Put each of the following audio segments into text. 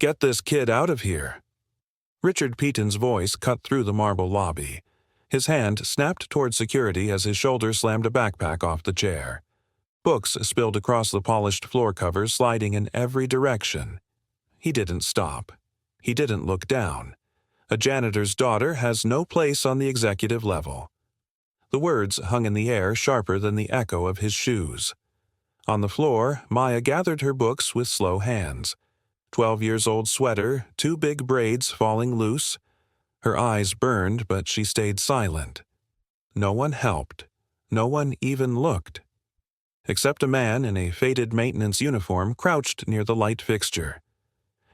Get this kid out of here." Richard Peaton's voice cut through the marble lobby. His hand snapped toward security as his shoulder slammed a backpack off the chair. Books spilled across the polished floor covers, sliding in every direction. He didn't stop. He didn't look down. A janitor's daughter has no place on the executive level. The words hung in the air, sharper than the echo of his shoes. On the floor, Maya gathered her books with slow hands. 12-year-old sweater, 2 big braids falling loose. Her eyes burned, but she stayed silent. No one helped. No one even looked. Except a man in a faded maintenance uniform crouched near the light fixture.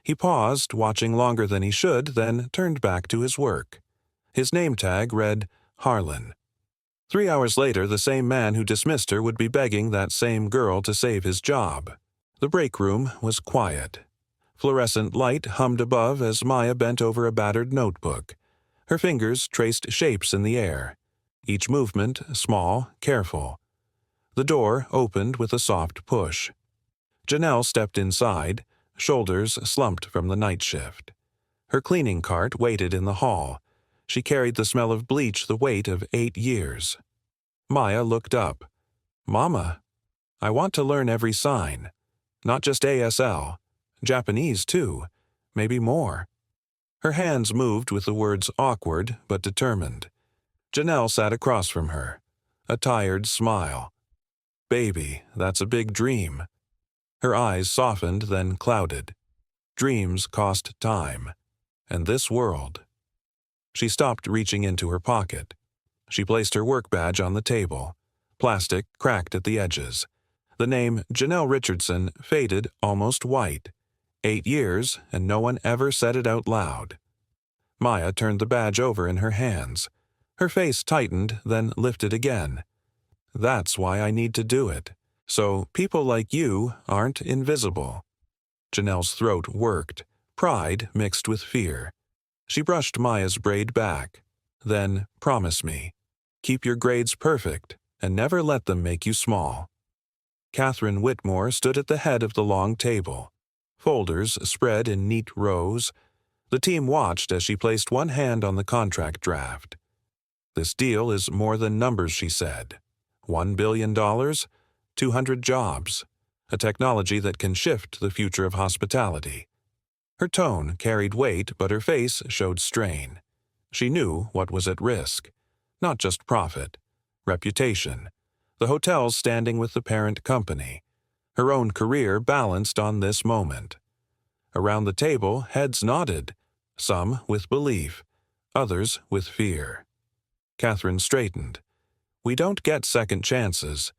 He paused, watching longer than he should, then turned back to his work. His name tag read Harlan. 3 hours later, the same man who dismissed her would be begging that same girl to save his job. The break room was quiet. Fluorescent light hummed above as Maya bent over a battered notebook. Her fingers traced shapes in the air. Each movement small, careful. The door opened with a soft push. Janelle stepped inside, shoulders slumped from the night shift. Her cleaning cart waited in the hall. She carried the smell of bleach, the weight of 8 years. Maya looked up. "Mama, I want to learn every sign. Not just ASL. Japanese, too. Maybe more." Her hands moved with the words awkward but determined. Janelle sat across from her. A tired smile. "Baby, that's a big dream." Her eyes softened, then clouded. Dreams cost time. And this world. She stopped reaching into her pocket. She placed her work badge on the table. Plastic cracked at the edges. The name Janelle Richardson faded almost white. 8 years, and no one ever said it out loud. Maya turned the badge over in her hands. Her face tightened, then lifted again. "That's why I need to do it. So people like you aren't invisible." Janelle's throat worked, pride mixed with fear. She brushed Maya's braid back. "Then promise me. Keep your grades perfect, and never let them make you small." Catherine Whitmore stood at the head of the long table. Folders spread in neat rows. The team watched as she placed one hand on the contract draft. "This deal is more than numbers," she said. $1 billion, 200 jobs, a technology that can shift the future of hospitality. Her tone carried weight, but her face showed strain. She knew what was at risk. Not just profit. Reputation. The hotel's standing with the parent company. Her own career balanced on this moment. Around the table, heads nodded, some with belief, others with fear. Catherine straightened. "We don't get second chances.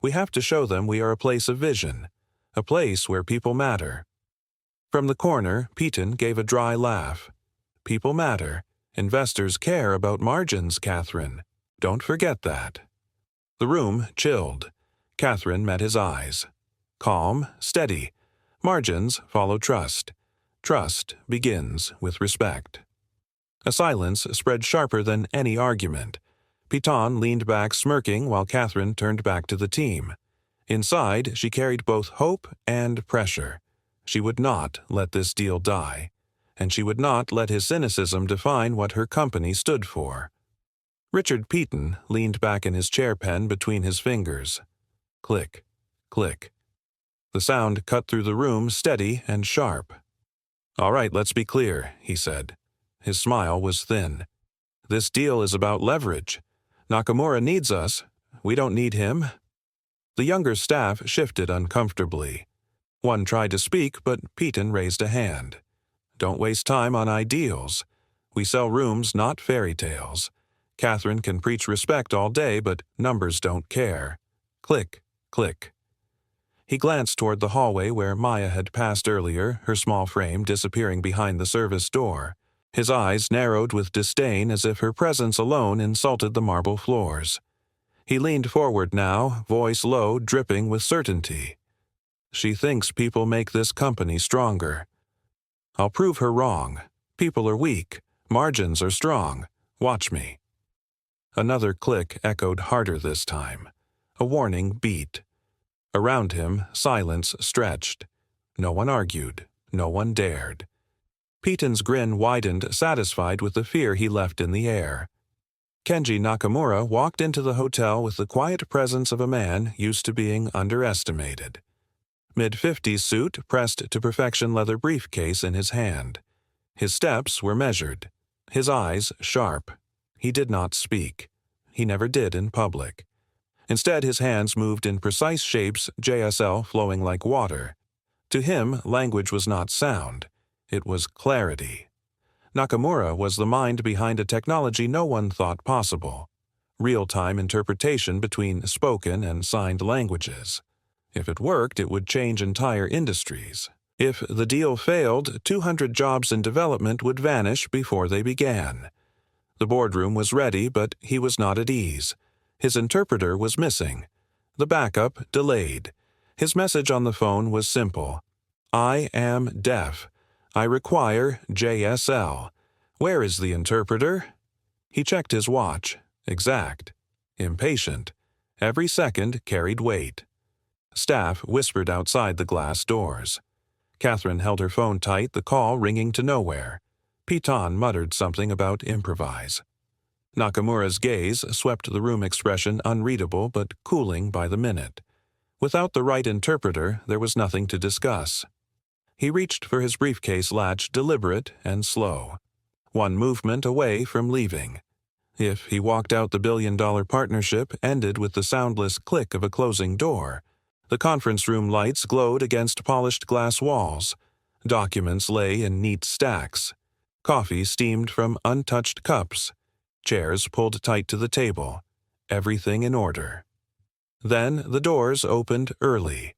We have to show them we are a place of vision, a place where people matter." From the corner, Peaton gave a dry laugh. "People matter. Investors care about margins, Catherine. Don't forget that." The room chilled. Catherine met his eyes. Calm, steady. Margins follow trust. Trust begins with respect. A silence spread sharper than any argument. Peaton leaned back smirking while Catherine turned back to the team. Inside, she carried both hope and pressure. She would not let this deal die, and she would not let his cynicism define what her company stood for. Richard Peaton leaned back in his chairpen between his fingers. Click, click. The sound cut through the room, steady and sharp. "All right, let's be clear," he said. His smile was thin. "This deal is about leverage. Nakamura needs us. We don't need him." The younger staff shifted uncomfortably. One tried to speak, but Peaton raised a hand. "Don't waste time on ideals. We sell rooms, not fairy tales. Catherine can preach respect all day, but numbers don't care. Click, click." He glanced toward the hallway where Maya had passed earlier, her small frame disappearing behind the service door. His eyes narrowed with disdain as if her presence alone insulted the marble floors. He leaned forward now, voice low, dripping with certainty. "She thinks people make this company stronger. I'll prove her wrong. People are weak. Margins are strong. Watch me." Another click echoed harder this time. A warning beat. Around him, silence stretched. No one argued. No one dared. Piton's grin widened, satisfied with the fear he left in the air. Kenji Nakamura walked into the hotel with the quiet presence of a man used to being underestimated. Mid-50s suit pressed to perfection leather briefcase in his hand. His steps were measured, his eyes sharp. He did not speak. He never did in public. Instead, his hands moved in precise shapes, JSL flowing like water. To him, language was not sound. It was clarity. Nakamura was the mind behind a technology no one thought possible: real-time interpretation between spoken and signed languages. If it worked, it would change entire industries. If the deal failed, 200 jobs in development would vanish before they began. The boardroom was ready, but he was not at ease. His interpreter was missing. The backup delayed. His message on the phone was simple: "I am deaf. I require JSL. Where is the interpreter?" He checked his watch. Exact. Impatient. Every second carried weight. Staff whispered outside the glass doors. Catherine held her phone tight, the call ringing to nowhere. Piton muttered something about improvise. Nakamura's gaze swept the room, expression unreadable but cooling by the minute. Without the right interpreter, there was nothing to discuss. He reached for his briefcase latch, deliberate and slow. One movement away from leaving. If he walked out, the billion-dollar partnership ended with the soundless click of a closing door. The conference room lights glowed against polished glass walls. Documents lay in neat stacks. Coffee steamed from untouched cups. Chairs pulled tight to the table. Everything in order. Then the doors opened early.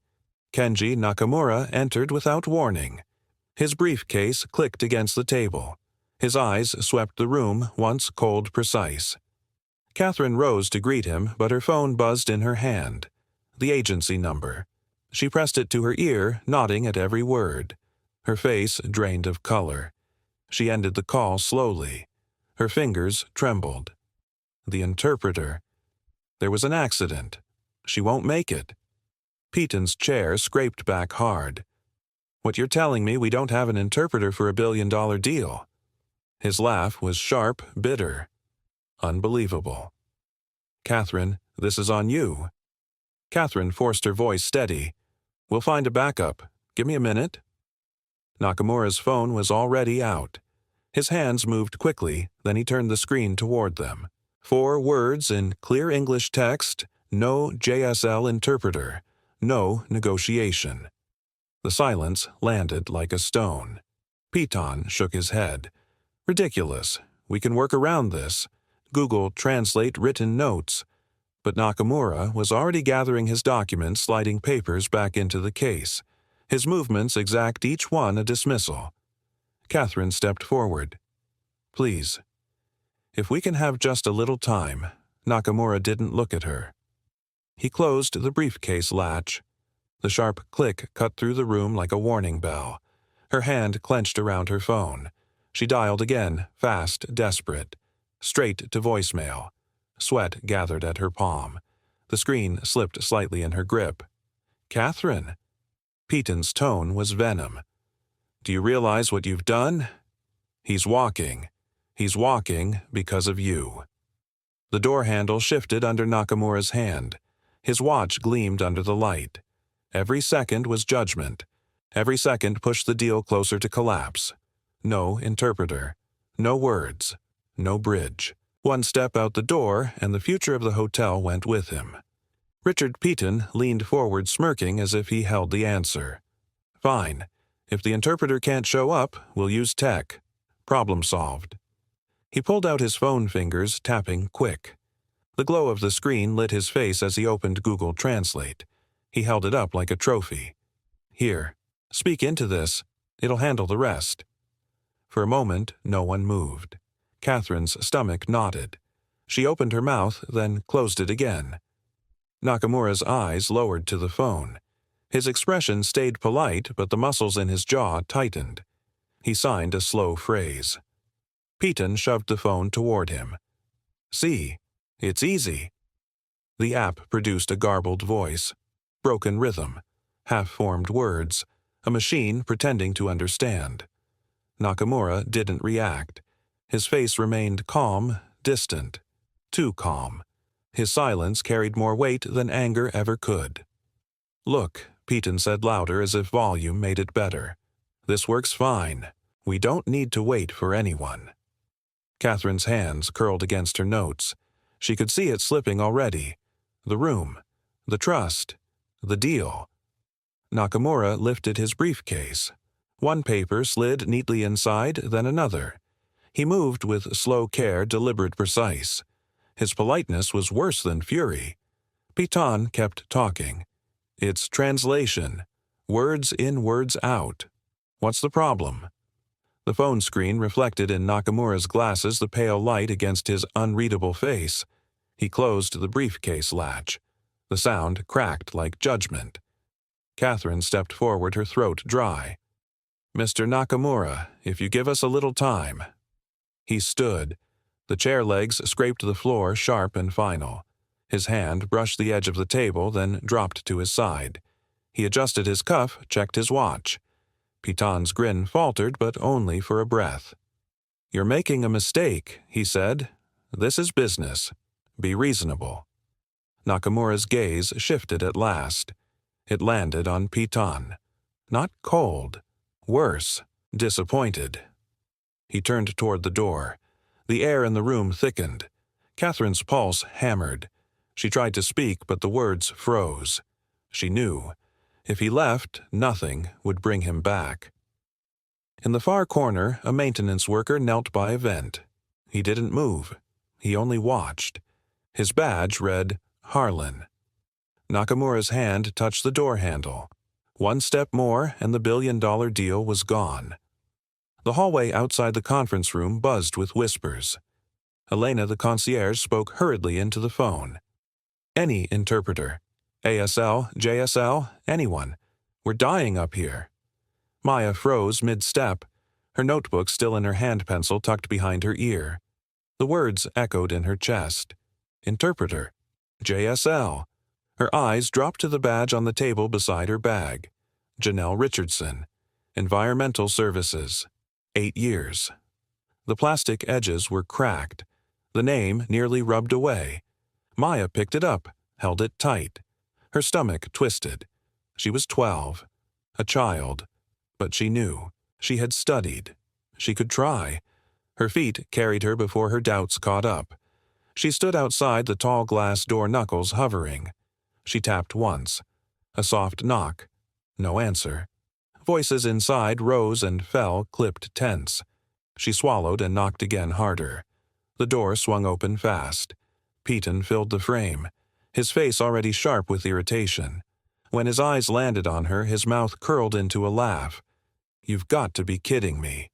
Kenji Nakamura entered without warning. His briefcase clicked against the table. His eyes swept the room, once cold precise. Catherine rose to greet him, but her phone buzzed in her hand. The agency number. She pressed it to her ear, nodding at every word. Her face drained of color. She ended the call slowly. Her fingers trembled. The interpreter. There was an accident. She won't make it. Piton's chair scraped back hard. "What you're telling me, we don't have an interpreter for a billion-dollar deal." His laugh was sharp, bitter. Unbelievable. "Catherine, this is on you." Catherine forced her voice steady. "We'll find a backup. Give me a minute." Nakamura's phone was already out. His hands moved quickly, then he turned the screen toward them. 4 words in clear English text: "No JSL interpreter. No negotiation." The silence landed like a stone. Piton shook his head. "Ridiculous. We can work around this. Google Translate written notes." But Nakamura was already gathering his documents, sliding papers back into the case. His movements exact, each one a dismissal. Catherine stepped forward. "Please. If we can have just a little time." Nakamura didn't look at her. He closed the briefcase latch. The sharp click cut through the room like a warning bell. Her hand clenched around her phone. She dialed again, fast, desperate. Straight to voicemail. Sweat gathered at her palm. The screen slipped slightly in her grip. "Catherine." Piton's tone was venom. "Do you realize what you've done? He's walking. He's walking because of you." The door handle shifted under Nakamura's hand. His watch gleamed under the light. Every second was judgment. Every second pushed the deal closer to collapse. No interpreter. No words. No bridge. One step out the door, and the future of the hotel went with him. Richard Piton leaned forward, smirking as if he held the answer. "Fine. If the interpreter can't show up, we'll use tech. Problem solved." He pulled out his phone, fingers tapping quick. The glow of the screen lit his face as he opened Google Translate. He held it up like a trophy. "Here, speak into this. It'll handle the rest." For a moment, no one moved. Catherine's stomach knotted. She opened her mouth, then closed it again. Nakamura's eyes lowered to the phone. His expression stayed polite, but the muscles in his jaw tightened. He signed a slow phrase. Piton shoved the phone toward him. "See, it's easy." The app produced a garbled voice. Broken rhythm. Half-formed words. A machine pretending to understand. Nakamura didn't react. His face remained calm, distant. Too calm. His silence carried more weight than anger ever could. "Look," Peyton said louder as if volume made it better. "This works fine. We don't need to wait for anyone." Catherine's hands curled against her notes. She could see it slipping already. The room. The trust. The deal. Nakamura lifted his briefcase. One paper slid neatly inside, then another. He moved with slow care, deliberate, precise. His politeness was worse than fury. Peyton kept talking. "It's translation. Words in, words out. What's the problem?" The phone screen reflected in Nakamura's glasses the pale light against his unreadable face. He closed the briefcase latch. The sound cracked like judgment. Catherine stepped forward, her throat dry. "Mr. Nakamura, if you give us a little time." He stood. The chair legs scraped the floor, sharp and final. His hand brushed the edge of the table, then dropped to his side. He adjusted his cuff, checked his watch. Peyton's grin faltered, but only for a breath. "You're making a mistake," he said. "This is business. Be reasonable." Nakamura's gaze shifted at last. It landed on Peyton. Not cold. Worse. Disappointed. He turned toward the door. The air in the room thickened. Catherine's pulse hammered. She tried to speak, but the words froze. She knew. If he left, nothing would bring him back. In the far corner, a maintenance worker knelt by a vent. He didn't move. He only watched. His badge read Harlan. Nakamura's hand touched the door handle. One step more, and the billion-dollar deal was gone. The hallway outside the conference room buzzed with whispers. Elena, the concierge, spoke hurriedly into the phone. "Any interpreter. ASL, JSL, anyone. We're dying up here." Maya froze mid-step, her notebook still in her hand pencil tucked behind her ear. The words echoed in her chest. Interpreter. JSL. Her eyes dropped to the badge on the table beside her bag. Janelle Richardson. Environmental Services. 8 years. The plastic edges were cracked. The name nearly rubbed away. Maya picked it up, held it tight. Her stomach twisted. She was 12. A child. But she knew. She had studied. She could try. Her feet carried her before her doubts caught up. She stood outside, the tall glass door knuckles hovering. She tapped once. A soft knock. No answer. Voices inside rose and fell, clipped tense. She swallowed and knocked again harder. The door swung open fast. Peyton filled the frame, his face already sharp with irritation. When his eyes landed on her, his mouth curled into a laugh. "You've got to be kidding me."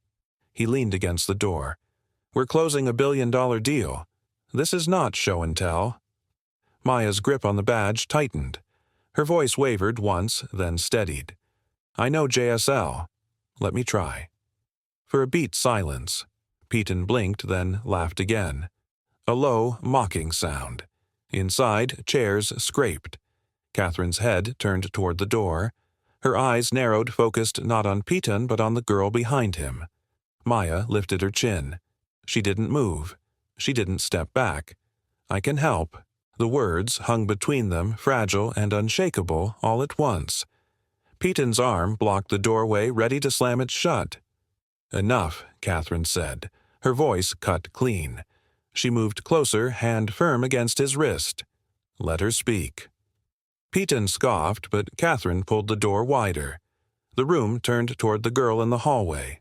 He leaned against the door. "We're closing a billion-dollar deal. This is not show and tell." Maya's grip on the badge tightened. Her voice wavered once, then steadied. "I know JSL. Let me try." For a beat silence. Peyton blinked, then laughed again. A low, mocking sound. Inside, chairs scraped. Catherine's head turned toward the door. Her eyes narrowed, focused not on Peyton but on the girl behind him. Maya lifted her chin. She didn't move. She didn't step back. "I can help." The words hung between them, fragile and unshakable, all at once. Peyton's arm blocked the doorway, ready to slam it shut. "Enough," Catherine said. Her voice cut clean. She moved closer, hand firm against his wrist. "Let her speak." Peyton scoffed, but Catherine pulled the door wider. The room turned toward the girl in the hallway.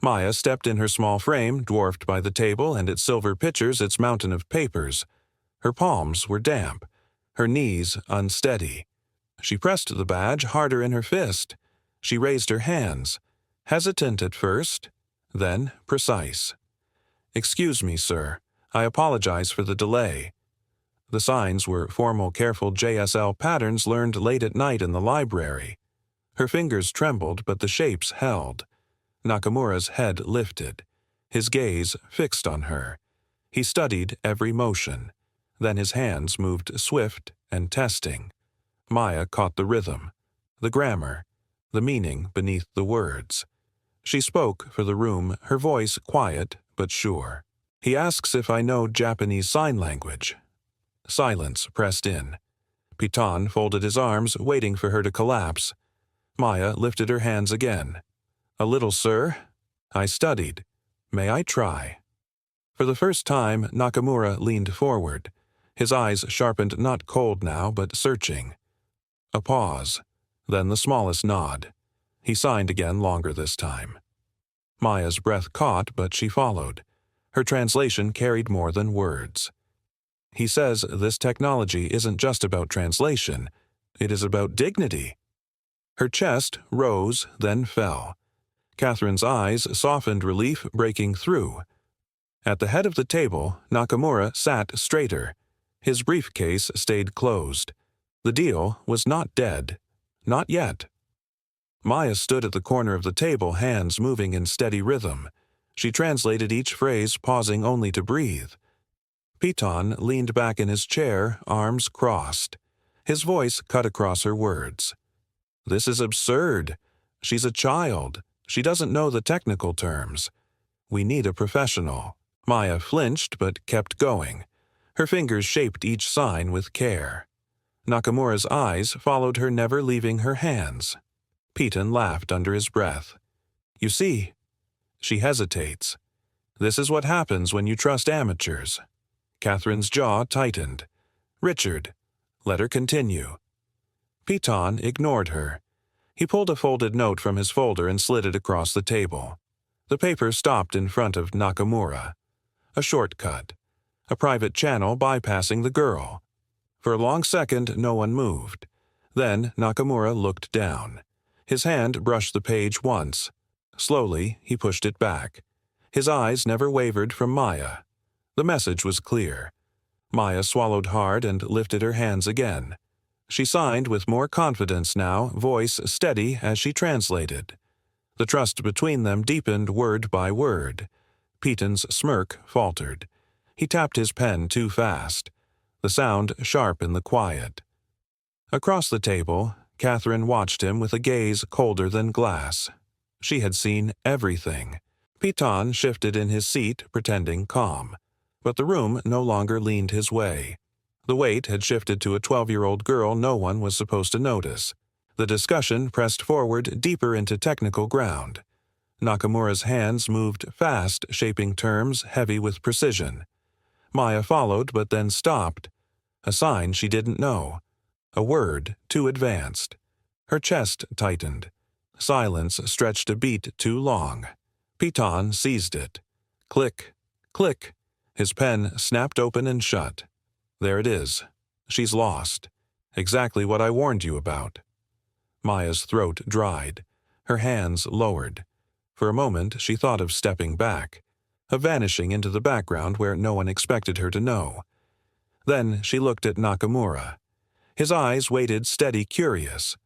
Maya stepped in her small frame, dwarfed by the table and its silver pitchers, its mountain of papers. Her palms were damp, her knees unsteady. She pressed the badge harder in her fist. She raised her hands, hesitant at first, then precise. "Excuse me, sir. I apologize for the delay." The signs were formal, careful JSL patterns learned late at night in the library. Her fingers trembled, but the shapes held. Nakamura's head lifted, his gaze fixed on her. He studied every motion. Then his hands moved swift and testing. Maya caught the rhythm, the grammar, the meaning beneath the words. She spoke for the room, her voice quiet but sure. "He asks if I know Japanese Sign Language." Silence pressed in. Piton folded his arms, waiting for her to collapse. Maya lifted her hands again. "A little, sir. I studied. May I try?" For the first time, Nakamura leaned forward. His eyes sharpened, not cold now, but searching. A pause, then the smallest nod. He signed again, longer this time. Maya's breath caught, but she followed. Her translation carried more than words. "He says this technology isn't just about translation. It is about dignity." Her chest rose, then fell. Catherine's eyes softened, relief breaking through. At the head of the table, Nakamura sat straighter. His briefcase stayed closed. The deal was not dead. Not yet. Maya stood at the corner of the table, hands moving in steady rhythm. She translated each phrase, pausing only to breathe. Piton leaned back in his chair, arms crossed. His voice cut across her words. "This is absurd. She's a child. She doesn't know the technical terms. We need a professional." Maya flinched but kept going. Her fingers shaped each sign with care. Nakamura's eyes followed her, never leaving her hands. Piton laughed under his breath. "You see," she hesitates. "This is what happens when you trust amateurs." Catherine's jaw tightened. "Richard, let her continue." Piton ignored her. He pulled a folded note from his folder and slid it across the table. The paper stopped in front of Nakamura. A shortcut. A private channel bypassing the girl. For a long second, no one moved. Then Nakamura looked down. His hand brushed the page once. Slowly, he pushed it back. His eyes never wavered from Maya. The message was clear. Maya swallowed hard and lifted her hands again. She signed with more confidence now, voice steady as she translated. The trust between them deepened word by word. Piton's smirk faltered. He tapped his pen too fast. The sound sharp in the quiet. Across the table, Catherine watched him with a gaze colder than glass. She had seen everything. Piton shifted in his seat, pretending calm. But the room no longer leaned his way. The weight had shifted to a 12-year-old girl no one was supposed to notice. The discussion pressed forward deeper into technical ground. Nakamura's hands moved fast, shaping terms heavy with precision. Maya followed, but then stopped. A sign she didn't know. A word too advanced. Her chest tightened. Silence stretched a beat too long. Piton seized it. Click, click. His pen snapped open and shut. There it is. She's lost. Exactly what I warned you about. Maya's throat dried. Her hands lowered. For a moment, she thought of stepping back, of vanishing into the background where no one expected her to know. Then she looked at Nakamura. His eyes waited steady, curious.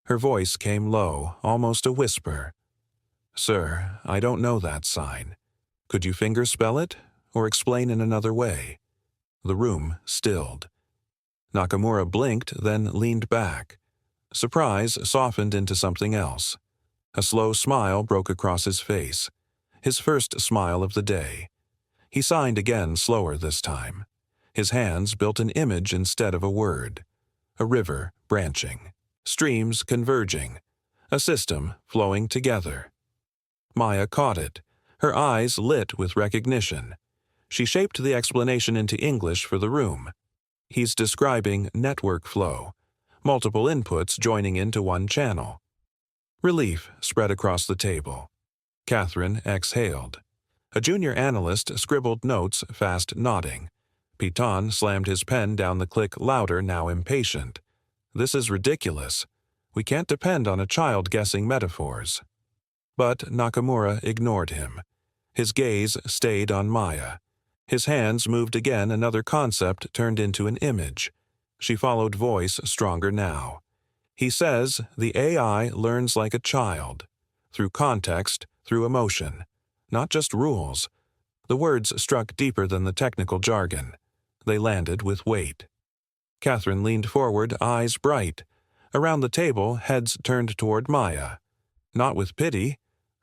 Her voice came low, almost a whisper. "Sir, I don't know that sign. Could you fingerspell it, or explain in another way?" The room stilled. Nakamura blinked, then leaned back. Surprise softened into something else. A slow smile broke across his face, his first smile of the day. He signed again, slower this time. His hands built an image instead of a word. A river branching, streams converging, a system flowing together. Maya caught it, her eyes lit with recognition. She shaped the explanation into English for the room. He's describing network flow, multiple inputs joining into one channel. Relief spread across the table. Catherine exhaled. A junior analyst scribbled notes, fast nodding. Piton slammed his pen down the click louder, now impatient. "This is ridiculous. We can't depend on a child guessing metaphors." But Nakamura ignored him. His gaze stayed on Maya. His hands moved again, another concept turned into an image. She followed, voice stronger now. "He says the AI learns like a child, through context, through emotion, not just rules." The words struck deeper than the technical jargon. They landed with weight. Catherine leaned forward, eyes bright. Around the table, heads turned toward Maya. Not with pity,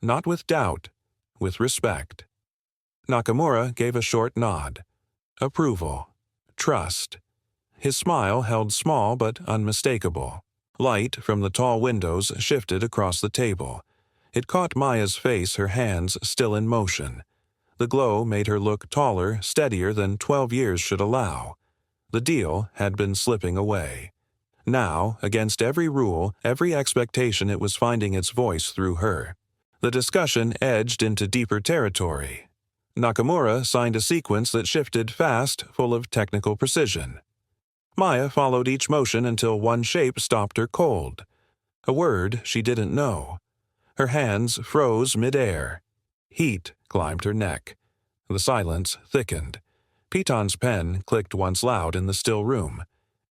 not with doubt, with respect. Nakamura gave a short nod. Approval. Trust. His smile held small but unmistakable. Light from the tall windows shifted across the table. It caught Maya's face, her hands still in motion. The glow made her look taller, steadier than 12 years should allow. The deal had been slipping away. Now, against every rule, every expectation, it was finding its voice through her. The discussion edged into deeper territory. Nakamura signed a sequence that shifted fast, full of technical precision. Maya followed each motion until one shape stopped her cold. A word she didn't know. Her hands froze mid-air. Heat climbed her neck. The silence thickened. Piton's pen clicked once loud in the still room.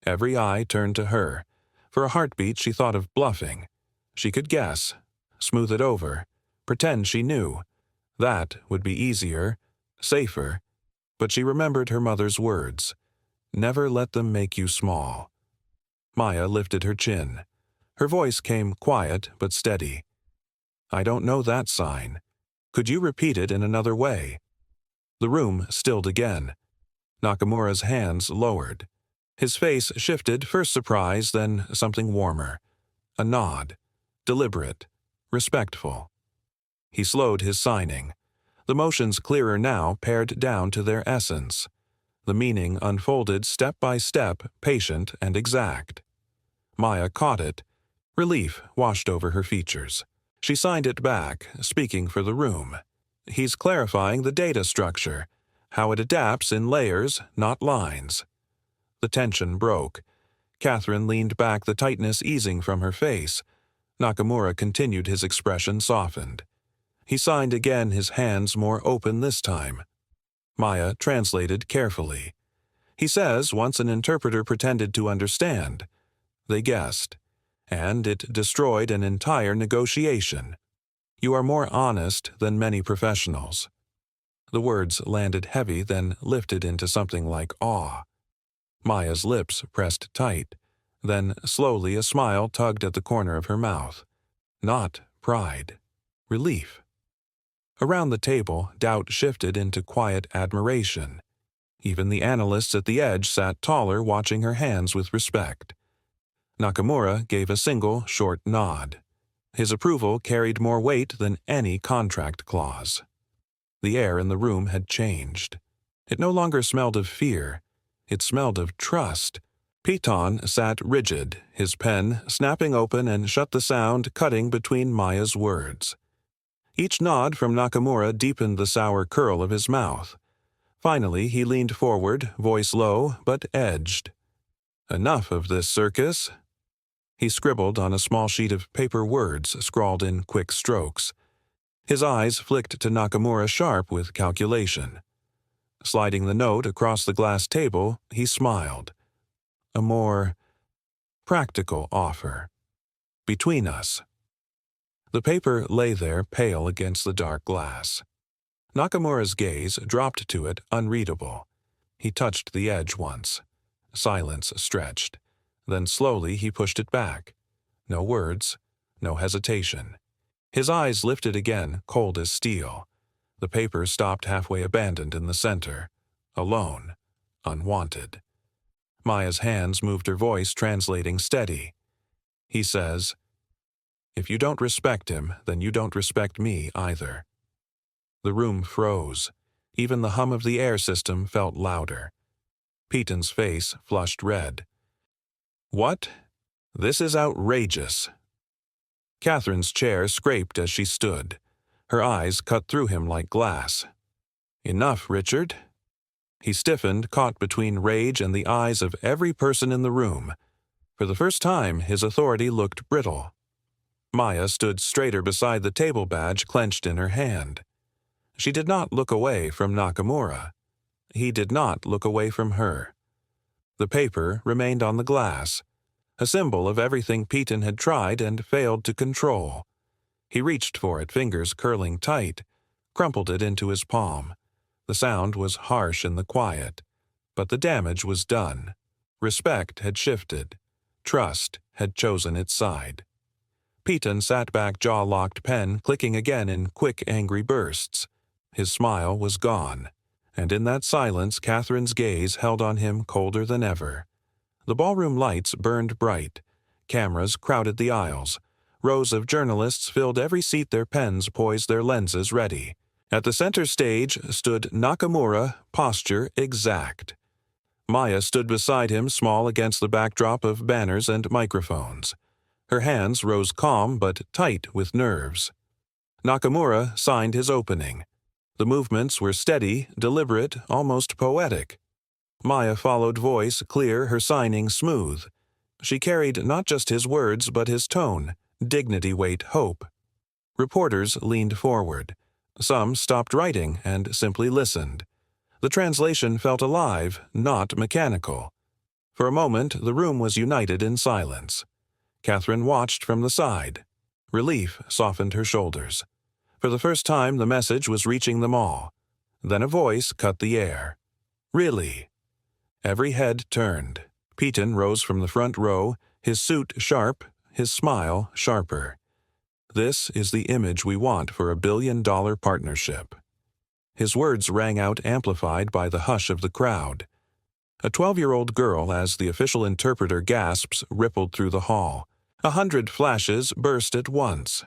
Every eye turned to her. For a heartbeat she thought of bluffing. She could guess, smooth it over, pretend she knew. That would be easier, safer. But she remembered her mother's words. Never let them make you small. Maya lifted her chin. Her voice came quiet but steady. I don't know that sign. Could you repeat it in another way? The room stilled again. Nakamura's hands lowered. His face shifted, first surprise, then something warmer. A nod. Deliberate. Respectful. He slowed his signing. The motions clearer now, pared down to their essence. The meaning unfolded step by step, patient and exact. Maya caught it. Relief washed over her features. She signed it back, speaking for the room. He's clarifying the data structure, how it adapts in layers, not lines. The tension broke. Catherine leaned back, the tightness easing from her face. Nakamura continued, his expression softened. He signed again, his hands more open this time. Maya translated carefully. He says once an interpreter pretended to understand. They guessed. And it destroyed an entire negotiation. You are more honest than many professionals. The words landed heavy, then lifted into something like awe. Maya's lips pressed tight. Then slowly a smile tugged at the corner of her mouth. Not pride. Relief. Around the table, doubt shifted into quiet admiration. Even the analysts at the edge sat taller, watching her hands with respect. Nakamura gave a single, short nod. His approval carried more weight than any contract clause. The air in the room had changed. It no longer smelled of fear. It smelled of trust. Piton sat rigid, his pen snapping open and shut, the sound cutting between Maya's words. Each nod from Nakamura deepened the sour curl of his mouth. Finally, he leaned forward, voice low but edged. Enough of this circus. He scribbled on a small sheet of paper words scrawled in quick strokes. His eyes flicked to Nakamura, sharp with calculation. Sliding the note across the glass table, he smiled. A more practical offer. Between us. The paper lay there, pale against the dark glass. Nakamura's gaze dropped to it, unreadable. He touched the edge once. Silence stretched. Then slowly he pushed it back. No words, no hesitation. His eyes lifted again, cold as steel. The paper stopped halfway, abandoned in the center. Alone. Unwanted. Maya's hands moved, her voice translating, steady. He says, if you don't respect him, then you don't respect me either. The room froze. Even the hum of the air system felt louder. Piton's face flushed red. What? This is outrageous. Catherine's chair scraped as she stood. Her eyes cut through him like glass. Enough, Richard. He stiffened, caught between rage and the eyes of every person in the room. For the first time, his authority looked brittle. Maya stood straighter beside the table, badge clenched in her hand. She did not look away from Nakamura. He did not look away from her. The paper remained on the glass, a symbol of everything Piton had tried and failed to control. He reached for it, fingers curling tight, crumpled it into his palm. The sound was harsh in the quiet, but the damage was done. Respect had shifted. Trust had chosen its side. Peyton sat back, jaw-locked, pen clicking again in quick, angry bursts. His smile was gone, and in that silence Catherine's gaze held on him colder than ever. The ballroom lights burned bright. Cameras crowded the aisles. Rows of journalists filled every seat, their pens poised, their lenses ready. At the center stage stood Nakamura, posture exact. Maya stood beside him, small against the backdrop of banners and microphones. Her hands rose calm but tight with nerves. Nakamura signed his opening. The movements were steady, deliberate, almost poetic. Maya followed, voice clear, her signing smooth. She carried not just his words but his tone, dignity, weight, hope. Reporters leaned forward. Some stopped writing and simply listened. The translation felt alive, not mechanical. For a moment, the room was united in silence. Catherine watched from the side. Relief softened her shoulders. For the first time, the message was reaching them all. Then a voice cut the air. "Really?" Every head turned. Peyton rose from the front row, his suit sharp, his smile sharper. "This is the image we want for a billion-dollar partnership." His words rang out, amplified by the hush of the crowd. A 12-year-old girl, as the official interpreter gasps, rippled through the hall. 100 flashes burst at once.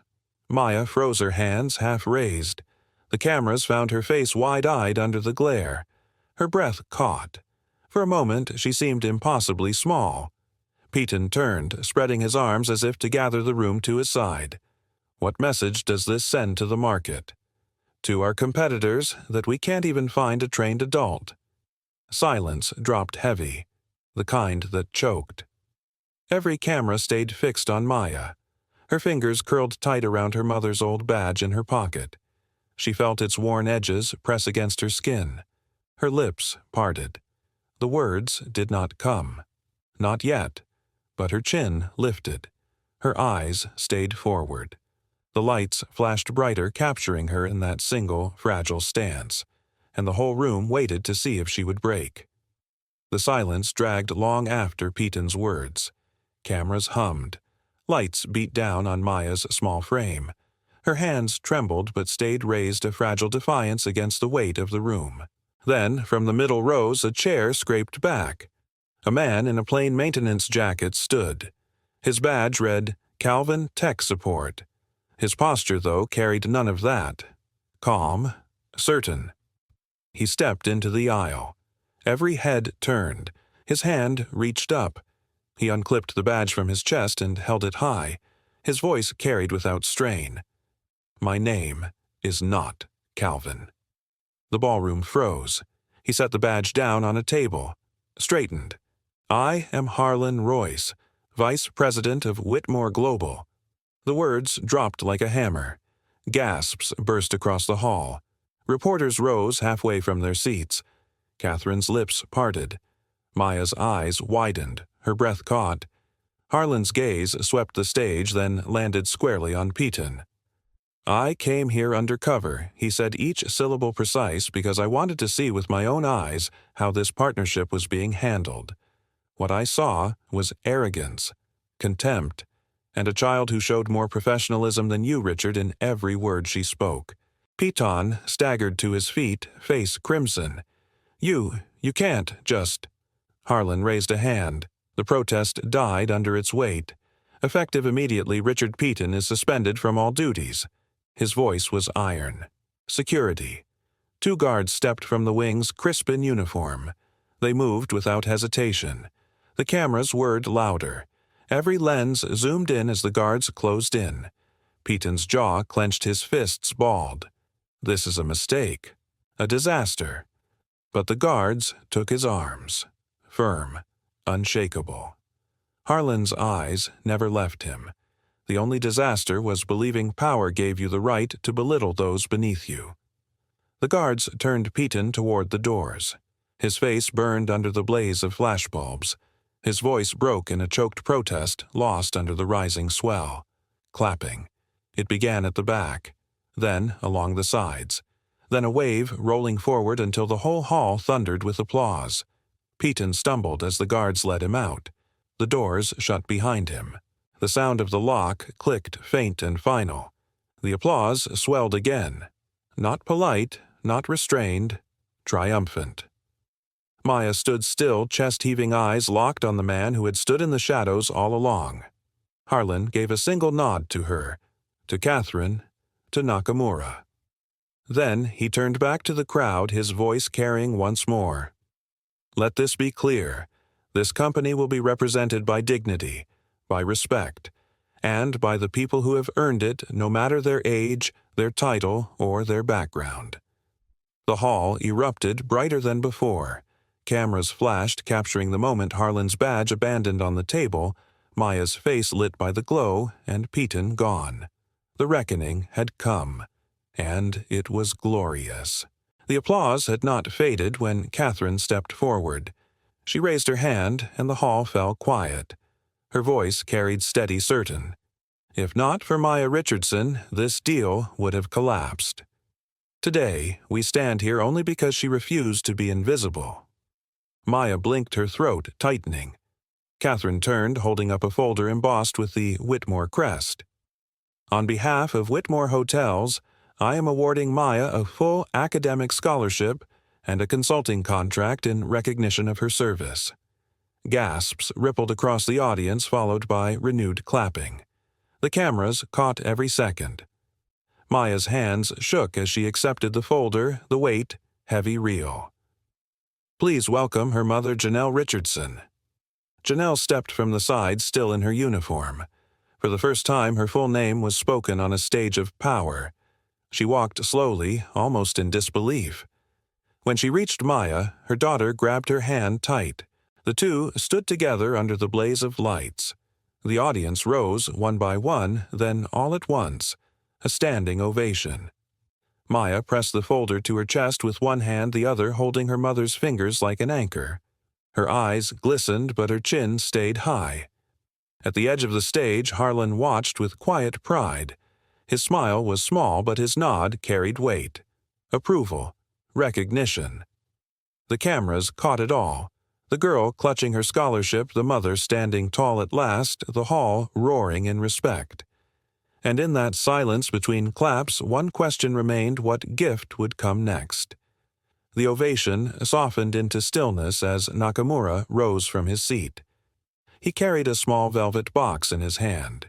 Maya froze, her hands half raised. The cameras found her face wide-eyed under the glare. Her breath caught. For a moment, she seemed impossibly small. Peyton turned, spreading his arms as if to gather the room to his side. "What message does this send to the market? To our competitors, that we can't even find a trained adult." Silence dropped heavy, the kind that choked. Every camera stayed fixed on Maya. Her fingers curled tight around her mother's old badge in her pocket. She felt its worn edges press against her skin. Her lips parted. The words did not come. Not yet. But her chin lifted. Her eyes stayed forward. The lights flashed brighter, capturing her in that single, fragile stance, and the whole room waited to see if she would break. The silence dragged long after Peyton's words. Cameras hummed. Lights beat down on Maya's small frame. Her hands trembled but stayed raised, a fragile defiance against the weight of the room. Then, from the middle rows, a chair scraped back. A man in a plain maintenance jacket stood. His badge read, "Calvin Tech Support." His posture, though, carried none of that. Calm, certain. He stepped into the aisle. Every head turned. His hand reached up. He unclipped the badge from his chest and held it high. His voice carried without strain. "My name is not Calvin." The ballroom froze. He set the badge down on a table, straightened. "I am Harlan Royce, Vice President of Whitmore Global." The words dropped like a hammer. Gasps burst across the hall. Reporters rose halfway from their seats. Catherine's lips parted. Maya's eyes widened, her breath caught. Harlan's gaze swept the stage, then landed squarely on Peyton. "I came here undercover," he said, each syllable precise, "because I wanted to see with my own eyes how this partnership was being handled. What I saw was arrogance, contempt, and a child who showed more professionalism than you, Richard, in every word she spoke." Peyton staggered to his feet, face crimson. You can't just—" Harlan raised a hand. The protest died under its weight. Effective immediately, Richard Peyton is suspended from all duties. His voice was iron. Security. 2 guards stepped from the wings, crisp in uniform. They moved without hesitation. The cameras whirred louder. Every lens zoomed in as the guards closed in. Peyton's jaw clenched, his fists balled. This is a mistake. A disaster. But the guards took his arms. Firm. Unshakable. Harlan's eyes never left him. The only disaster was believing power gave you the right to belittle those beneath you. The guards turned Peyton toward the doors. His face burned under the blaze of flashbulbs. His voice broke in a choked protest, lost under the rising swell. Clapping. It began at the back, then along the sides, then a wave rolling forward until the whole hall thundered with applause. Peyton stumbled as the guards led him out. The doors shut behind him. The sound of the lock clicked faint and final. The applause swelled again. Not polite, not restrained, triumphant. Maya stood still, chest-heaving eyes locked on the man who had stood in the shadows all along. Harlan gave a single nod to her, to Catherine, to Nakamura. Then he turned back to the crowd, his voice carrying once more. Let this be clear. This company will be represented by dignity, by respect, and by the people who have earned it, no matter their age, their title, or their background. The hall erupted brighter than before. Cameras flashed, capturing the moment Harlan's badge abandoned on the table, Maya's face lit by the glow, and Peyton gone. The reckoning had come, and it was glorious. The applause had not faded when Catherine stepped forward. She raised her hand, and the hall fell quiet. Her voice carried steady certain. If not for Maya Richardson, this deal would have collapsed. Today, we stand here only because she refused to be invisible. Maya blinked, her throat tightening. Catherine turned, holding up a folder embossed with the Whitmore crest. On behalf of Whitmore Hotels, I am awarding Maya a full academic scholarship and a consulting contract in recognition of her service. Gasps rippled across the audience, followed by renewed clapping. The cameras caught every second. Maya's hands shook as she accepted the folder, the weight heavy real. Please welcome her mother, Janelle Richardson. Janelle stepped from the side, still in her uniform. For the first time, her full name was spoken on a stage of power. She walked slowly, almost in disbelief. When she reached Maya, her daughter grabbed her hand tight. The two stood together under the blaze of lights. The audience rose one by one, then all at once, a standing ovation. Maya pressed the folder to her chest with one hand, the other holding her mother's fingers like an anchor. Her eyes glistened, but her chin stayed high. At the edge of the stage, Harlan watched with quiet pride. His smile was small, but his nod carried weight. Approval. Recognition. The cameras caught it all. The girl clutching her scholarship, the mother standing tall at last, the hall roaring in respect. And in that silence between claps, one question remained: what gift would come next? The ovation softened into stillness as Nakamura rose from his seat. He carried a small velvet box in his hand.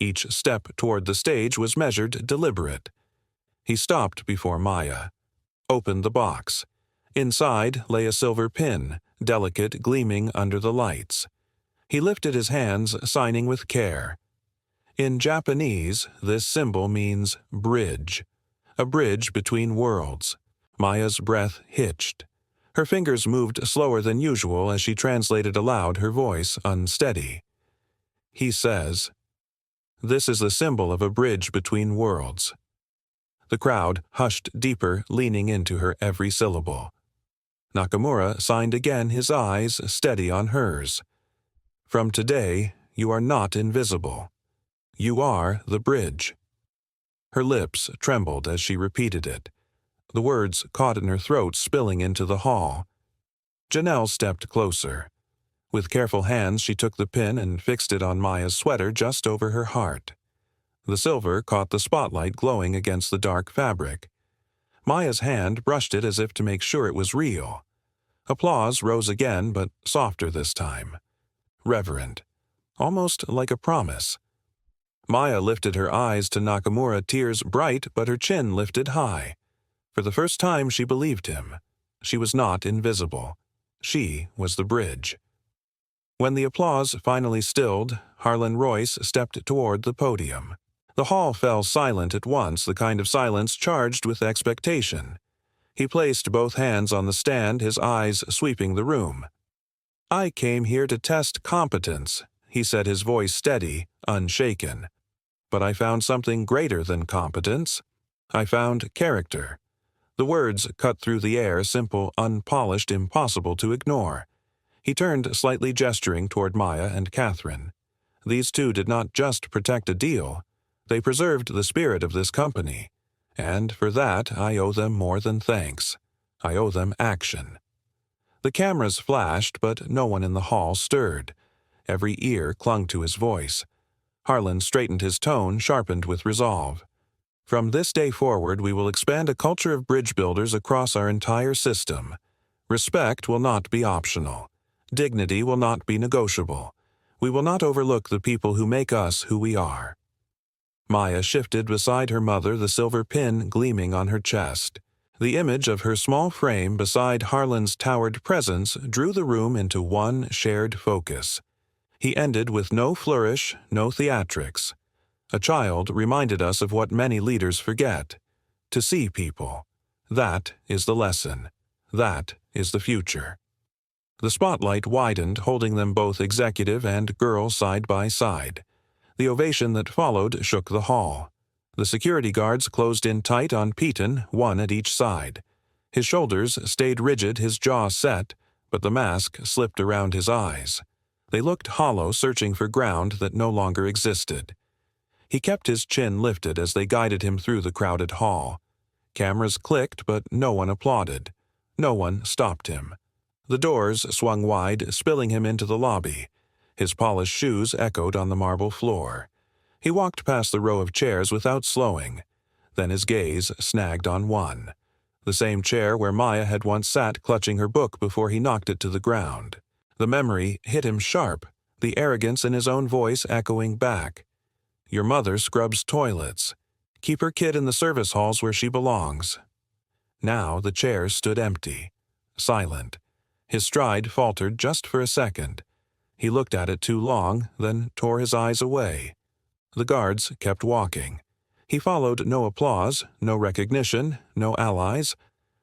Each step toward the stage was measured, deliberate. He stopped before Maya, opened the box. Inside lay a silver pin, delicate, gleaming under the lights. He lifted his hands, signing with care. In Japanese, this symbol means bridge, a bridge between worlds. Maya's breath hitched. Her fingers moved slower than usual as she translated aloud, her voice unsteady. He says, "This is the symbol of a bridge between worlds." The crowd hushed deeper, leaning into her every syllable. Nakamura signed again, his eyes steady on hers. "From today, you are not invisible. You are the bridge." Her lips trembled as she repeated it. The words caught in her throat, spilling into the hall. Janelle stepped closer. With careful hands, she took the pin and fixed it on Maya's sweater just over her heart. The silver caught the spotlight glowing against the dark fabric. Maya's hand brushed it as if to make sure it was real. Applause rose again, but softer this time. Reverent. Almost like a promise. Maya lifted her eyes to Nakamura, tears bright, but her chin lifted high. For the first time she believed him. She was not invisible. She was the bridge. When the applause finally stilled, Harlan Royce stepped toward the podium. The hall fell silent at once, the kind of silence charged with expectation. He placed both hands on the stand, his eyes sweeping the room. "I came here to test competence," he said, his voice steady, unshaken. "But I found something greater than competence. I found character." The words cut through the air, simple, unpolished, impossible to ignore. He turned, slightly gesturing toward Maya and Catherine. These two did not just protect a deal. They preserved the spirit of this company. And for that, I owe them more than thanks. I owe them action. The cameras flashed, but no one in the hall stirred. Every ear clung to his voice. Harlan straightened his tone, sharpened with resolve. From this day forward, we will expand a culture of bridge builders across our entire system. Respect will not be optional. Dignity will not be negotiable. We will not overlook the people who make us who we are. Maya shifted beside her mother, the silver pin gleaming on her chest. The image of her small frame beside Harlan's towered presence drew the room into one shared focus. He ended with no flourish, no theatrics. A child reminded us of what many leaders forget: to see people. That is the lesson. That is the future. The spotlight widened, holding them both, executive and girl, side by side. The ovation that followed shook the hall. The security guards closed in tight on Peyton, one at each side. His shoulders stayed rigid, his jaw set, but the mask slipped around his eyes. They looked hollow, searching for ground that no longer existed. He kept his chin lifted as they guided him through the crowded hall. Cameras clicked, but no one applauded. No one stopped him. The doors swung wide, spilling him into the lobby. His polished shoes echoed on the marble floor. He walked past the row of chairs without slowing. Then his gaze snagged on one. The same chair where Maya had once sat clutching her book before he knocked it to the ground. The memory hit him sharp, the arrogance in his own voice echoing back. Your mother scrubs toilets. Keep her kid in the service halls where she belongs. Now the chair stood empty, silent. His stride faltered just for a second. He looked at it too long, then tore his eyes away. The guards kept walking. He followed no applause, no recognition, no allies,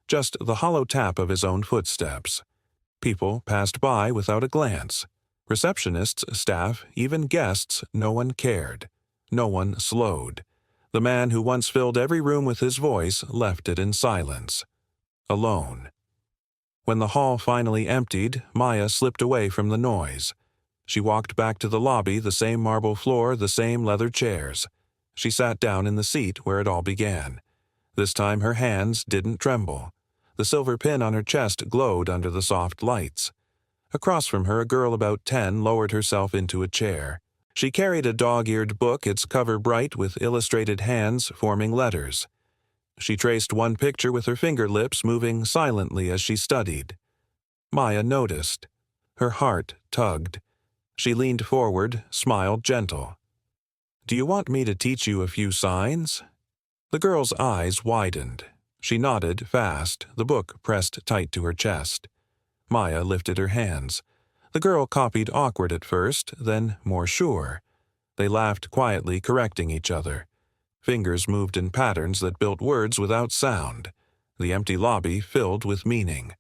just the hollow tap of his own footsteps. People passed by without a glance. Receptionists, staff, even guests, no one cared. No one slowed. The man who once filled every room with his voice left it in silence. Alone. When the hall finally emptied, Maya slipped away from the noise. She walked back to the lobby, the same marble floor, the same leather chairs. She sat down in the seat where it all began. This time her hands didn't tremble. The silver pin on her chest glowed under the soft lights. Across from her, a girl about 10 lowered herself into a chair. She carried a dog-eared book, its cover bright with illustrated hands forming letters. She traced one picture with her finger lips, moving silently as she studied. Maya noticed. Her heart tugged. She leaned forward, smiled gentle. Do you want me to teach you a few signs? The girl's eyes widened. She nodded fast, the book pressed tight to her chest. Maya lifted her hands. The girl copied, awkward at first, then more sure. They laughed quietly, correcting each other. Fingers moved in patterns that built words without sound. The empty lobby filled with meaning.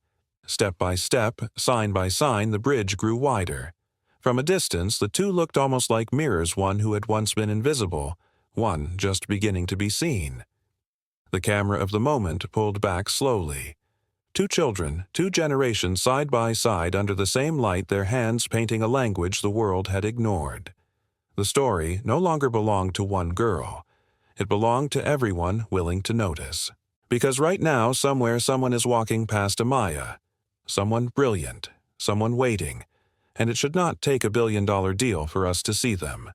Step by step, sign by sign, the bridge grew wider. From a distance, the two looked almost like mirrors, one who had once been invisible, one just beginning to be seen. The camera of the moment pulled back slowly. Two children, two generations side by side under the same light, their hands painting a language the world had ignored. The story no longer belonged to one girl. It belonged to everyone willing to notice. Because right now, somewhere, someone is walking past a Maya. Someone brilliant, someone waiting, and it should not take $1 billion deal for us to see them.